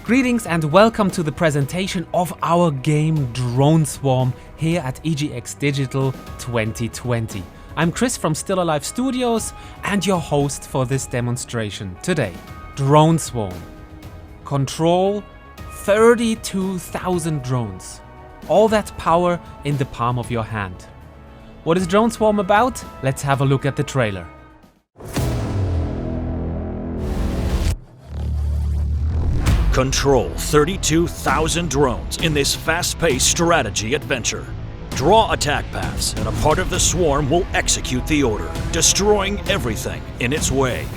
Greetings and welcome to the presentation of our game Drone Swarm here at EGX Digital 2020. I'm Chris from Stillalive Studios and your host for this demonstration today. Drone Swarm. Control 32,000 drones. All that power in the palm of your hand. What is Drone Swarm about? Let's have a look at the trailer. Control 32,000 drones in this fast-paced strategy adventure. Draw attack paths, and a part of the swarm will execute the order, destroying everything in its way.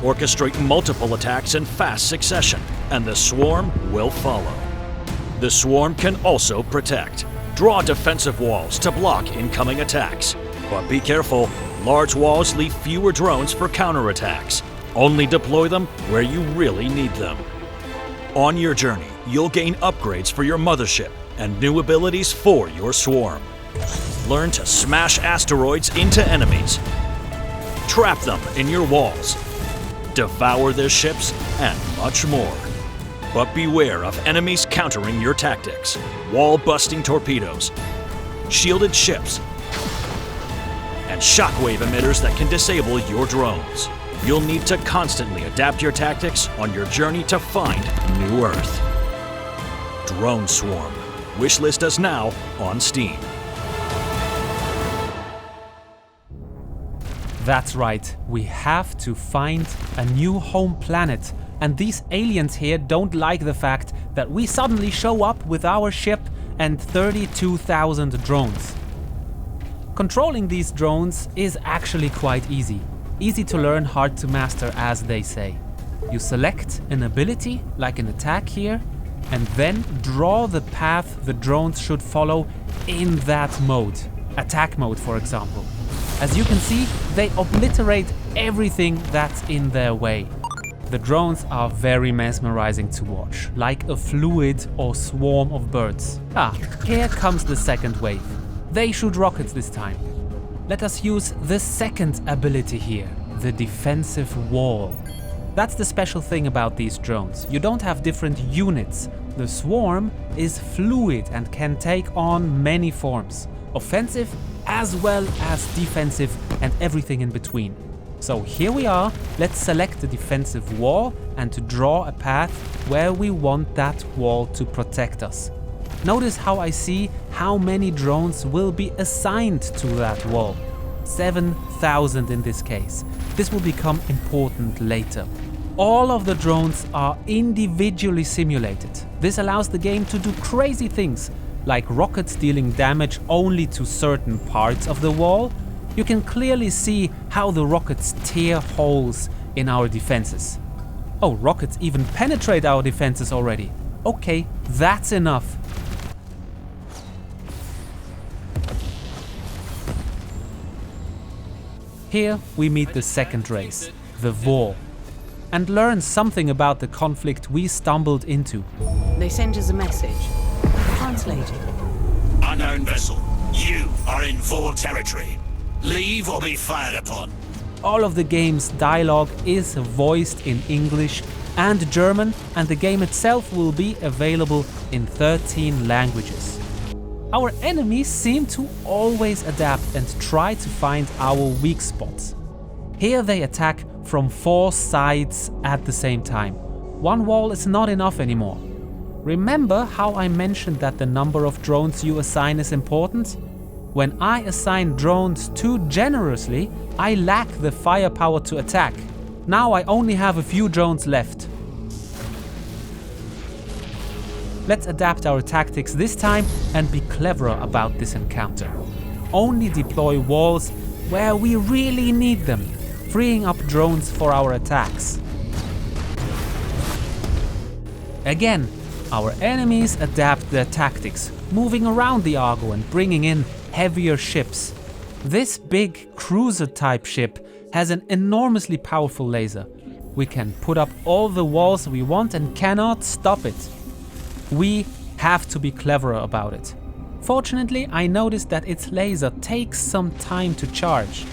Orchestrate multiple attacks in fast succession, and the swarm will follow. The swarm can also protect. Draw defensive walls to block incoming attacks. But be careful, large walls leave fewer drones for counterattacks. Only deploy them where you really need them. On your journey, you'll gain upgrades for your mothership and new abilities for your swarm. Learn to smash asteroids into enemies, trap them in your walls, devour their ships, and much more. But beware of enemies countering your tactics, wall-busting torpedoes, shielded ships, and shockwave emitters that can disable your drones. You'll need to constantly adapt your tactics on your journey to find New Earth. Drone Swarm. Wishlist us now on Steam. That's right, we have to find a new home planet. And these aliens here don't like the fact that we suddenly show up with our ship and 32,000 drones. Controlling these drones is actually quite easy. Easy to learn, hard to master, as they say. You select an ability, like an attack here, and then draw the path the drones should follow in that mode. Attack mode, for example. As you can see, they obliterate everything that's in their way. The drones are very mesmerizing to watch, like a fluid or swarm of birds. Here comes the second wave. They shoot rockets this time. Let us use the second ability here, the defensive wall. That's the special thing about these drones. You don't have different units. The swarm is fluid and can take on many forms. Offensive as well as defensive and everything in between. So here we are. Let's select the defensive wall and to draw a path where we want that wall to protect us. Notice how I see how many drones will be assigned to that wall. 7,000 in this case. This will become important later. All of the drones are individually simulated. This allows the game to do crazy things, like rockets dealing damage only to certain parts of the wall. You can clearly see how the rockets tear holes in our defenses. Oh, rockets even penetrate our defenses already. Okay, that's enough. Here we meet the second race, the War, and learn something about the conflict we stumbled into. They sent us a message. Translated. Unknown vessel, you are in War territory. Leave or be fired upon. All of the game's dialogue is voiced in English and German, and the game itself will be available in 13 languages. Our enemies seem to always adapt and try to find our weak spots. Here they attack from 4 sides at the same time. One wall is not enough anymore. Remember how I mentioned that the number of drones you assign is important? When I assign drones too generously, I lack the firepower to attack. Now I only have a few drones left. Let's adapt our tactics this time and be cleverer about this encounter. Only deploy walls where we really need them, freeing up drones for our attacks. Again, our enemies adapt their tactics, moving around the Argo and bringing in heavier ships. This big cruiser-type ship has an enormously powerful laser. We can put up all the walls we want and cannot stop it. We have to be cleverer about it. Fortunately, I noticed that its laser takes some time to charge.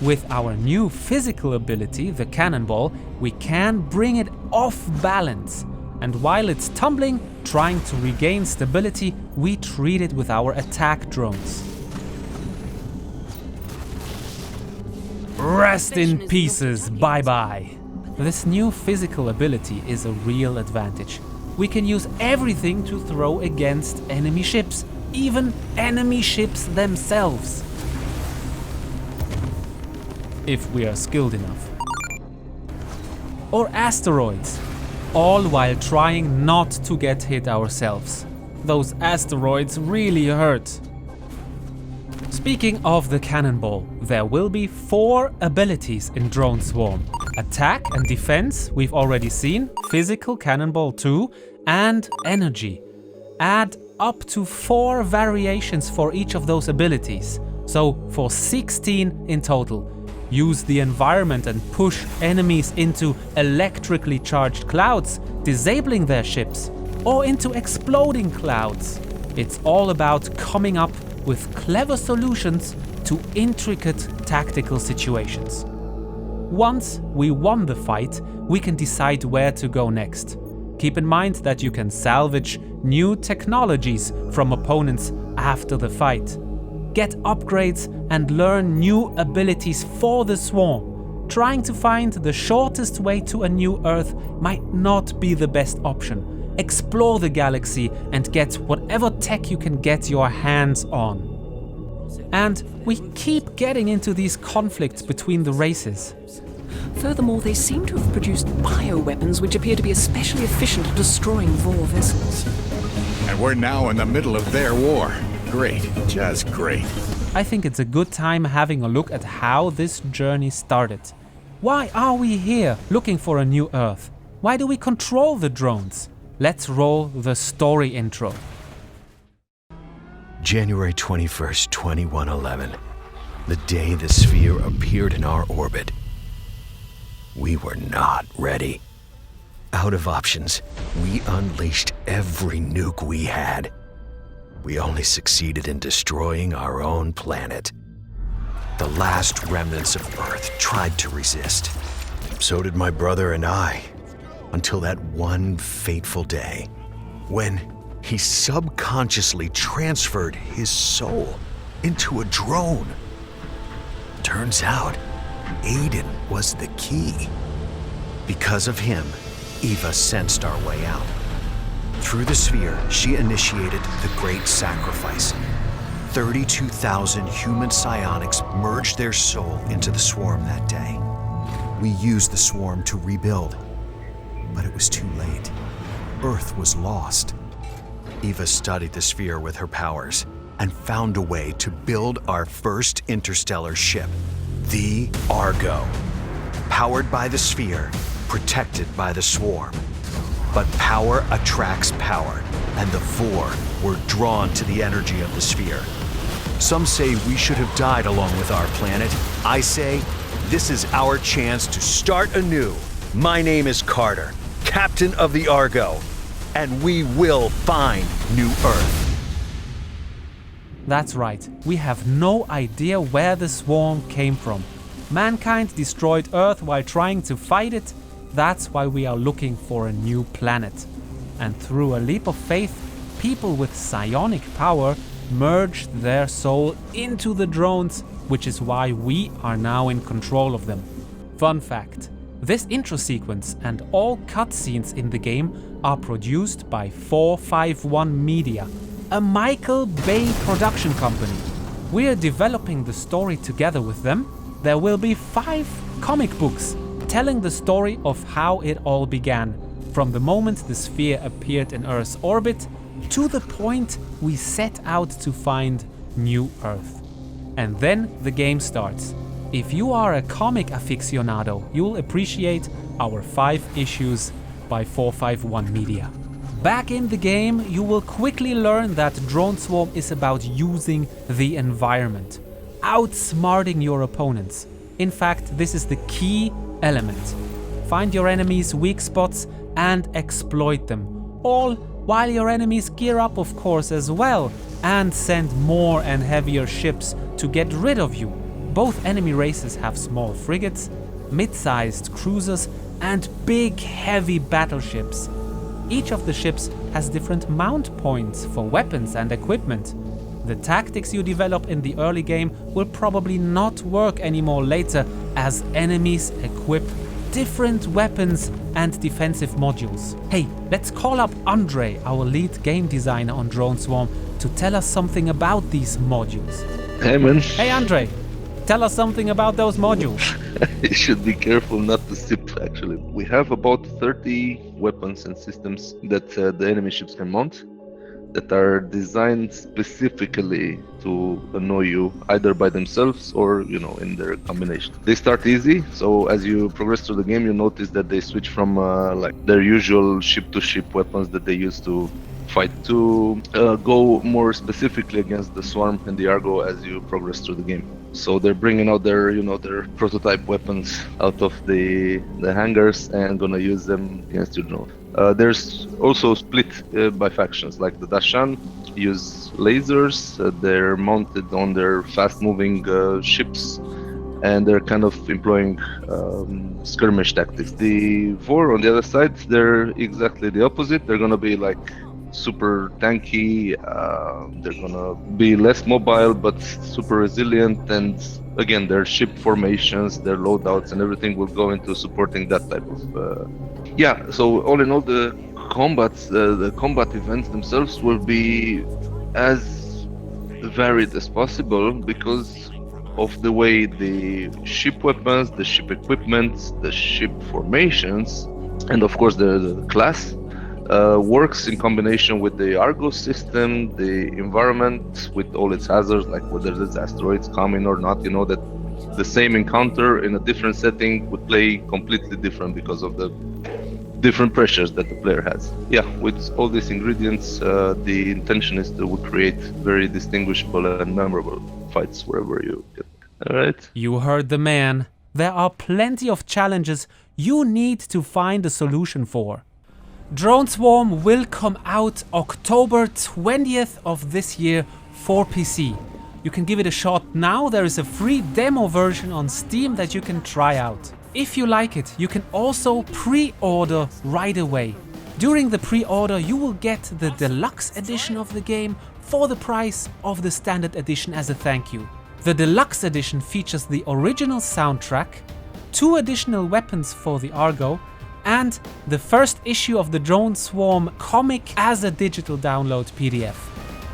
With our new physical ability, the cannonball, we can bring it off balance. and while it's tumbling, trying to regain stability, we treat it with our attack drones. Rest in pieces, bye-bye. This new physical ability is a real advantage. We can use everything to throw against enemy ships, even enemy ships themselves. If we are skilled enough. Or asteroids, all while trying not to get hit ourselves. Those asteroids really hurt. Speaking of the cannonball, there will be 4 abilities in Drone Swarm. Attack and defense, we've already seen, physical cannonball 2, and energy. Add up to 4 variations for each of those abilities, so for 16 in total. Use the environment and push enemies into electrically charged clouds, disabling their ships, or into exploding clouds. It's all about coming up with clever solutions to intricate tactical situations. Once we won the fight, we can decide where to go next. Keep in mind that you can salvage new technologies from opponents after the fight. Get upgrades and learn new abilities for the swarm. Trying to find the shortest way to a new Earth might not be the best option. Explore the galaxy and get whatever tech you can get your hands on. And we keep getting into these conflicts between the races. Furthermore, they seem to have produced bioweapons which appear to be especially efficient at destroying Vor vessels. And we're now in the middle of their war. Great, just great. I think it's a good time having a look at how this journey started. Why are we here looking for a new Earth? Why do we control the drones? Let's roll the story intro. January 21st, 2111. The day the sphere appeared in our orbit. We were not ready. Out of options, we unleashed every nuke we had. We only succeeded in destroying our own planet. The last remnants of Earth tried to resist. So did my brother and I, until that one fateful day, when he subconsciously transferred his soul into a drone. Turns out, Ayden was the key. Because of him, Eva sensed our way out. Through the sphere, she initiated the Great Sacrifice. 32,000 human psionics merged their soul into the swarm that day. We used the swarm to rebuild, but it was too late. Earth was lost. Eva studied the sphere with her powers and found a way to build our first interstellar ship, the Argo. Powered by the sphere, protected by the swarm. But power attracts power, and the Vor were drawn to the energy of the sphere. Some say we should have died along with our planet. I say, this is our chance to start anew. My name is Carter, Captain of the Argo, and we will find New Earth. That's right, we have no idea where the swarm came from. Mankind destroyed Earth while trying to fight it. That's why we are looking for a new planet. And through a leap of faith, people with psionic power merged their soul into the drones, which is why we are now in control of them. Fun fact, this intro sequence and all cutscenes in the game are produced by 451 Media, a Michael Bay production company. We are developing the story together with them. There will be 5 comic books telling the story of how it all began, from the moment the sphere appeared in Earth's orbit to the point we set out to find New Earth. And then the game starts. If you are a comic aficionado, you'll appreciate our 5 issues by 451 Media. Back in the game, you will quickly learn that Drone Swarm is about using the environment, outsmarting your opponents. In fact, this is the key element. Find your enemies' weak spots and exploit them, all while your enemies gear up, of course, as well, and send more and heavier ships to get rid of you. Both enemy races have small frigates, mid-sized cruisers, and big heavy battleships. Each of the ships has different mount points for weapons and equipment. The tactics you develop in the early game will probably not work anymore later, as enemies equip different weapons and defensive modules. Hey, let's call up Andre, our lead game designer on Drone Swarm, to tell us something about these modules. Hey man. Hey Andre, tell us something about those modules. You should be careful not to sip, actually. We have about 30 weapons and systems that the enemy ships can mount, that are designed specifically to annoy you, either by themselves or, in their combination. They start easy, so as you progress through the game, you notice that they switch from their usual ship-to-ship weapons that they use to fight to go more specifically against the Swarm and the Argo as you progress through the game. So they're bringing out their prototype weapons out of the hangars and gonna use them against your drone. There's also split by factions, like the Dashan use lasers. They're mounted on their fast-moving ships, and they're kind of employing skirmish tactics. The Vor, on the other side, they're exactly the opposite. They're gonna be like super tanky, they're gonna be less mobile but super resilient, and again their ship formations, their loadouts and everything will go into supporting that type of so all in all, the combat events themselves will be as varied as possible because of the way the ship weapons, the ship equipment, the ship formations, and of course the class works in combination with the Argo system, the environment with all its hazards, like whether there's asteroids coming or not. You know that the same encounter in a different setting would play completely different because of the different pressures that the player has. Yeah, with all these ingredients, the intention is to create very distinguishable and memorable fights wherever you get. All right? You heard the man. There are plenty of challenges you need to find a solution for. Drone Swarm will come out October 20th of this year for PC. You can give it a shot now. There is a free demo version on Steam that you can try out. If you like it, you can also pre-order right away. During the pre-order, you will get the deluxe edition of the game for the price of the standard edition as a thank you. The deluxe edition features the original soundtrack, 2 additional weapons for the Argo, and the first issue of the Drone Swarm comic as a digital download PDF.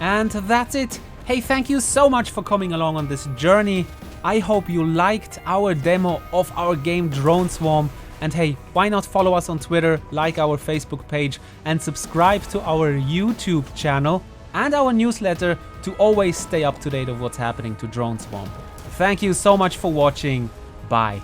And that's it. Hey, thank you so much for coming along on this journey. I hope you liked our demo of our game Drone Swarm. And hey, why not follow us on Twitter, like our Facebook page, and subscribe to our YouTube channel and our newsletter to always stay up to date of what's happening to Drone Swarm. Thank you so much for watching. Bye.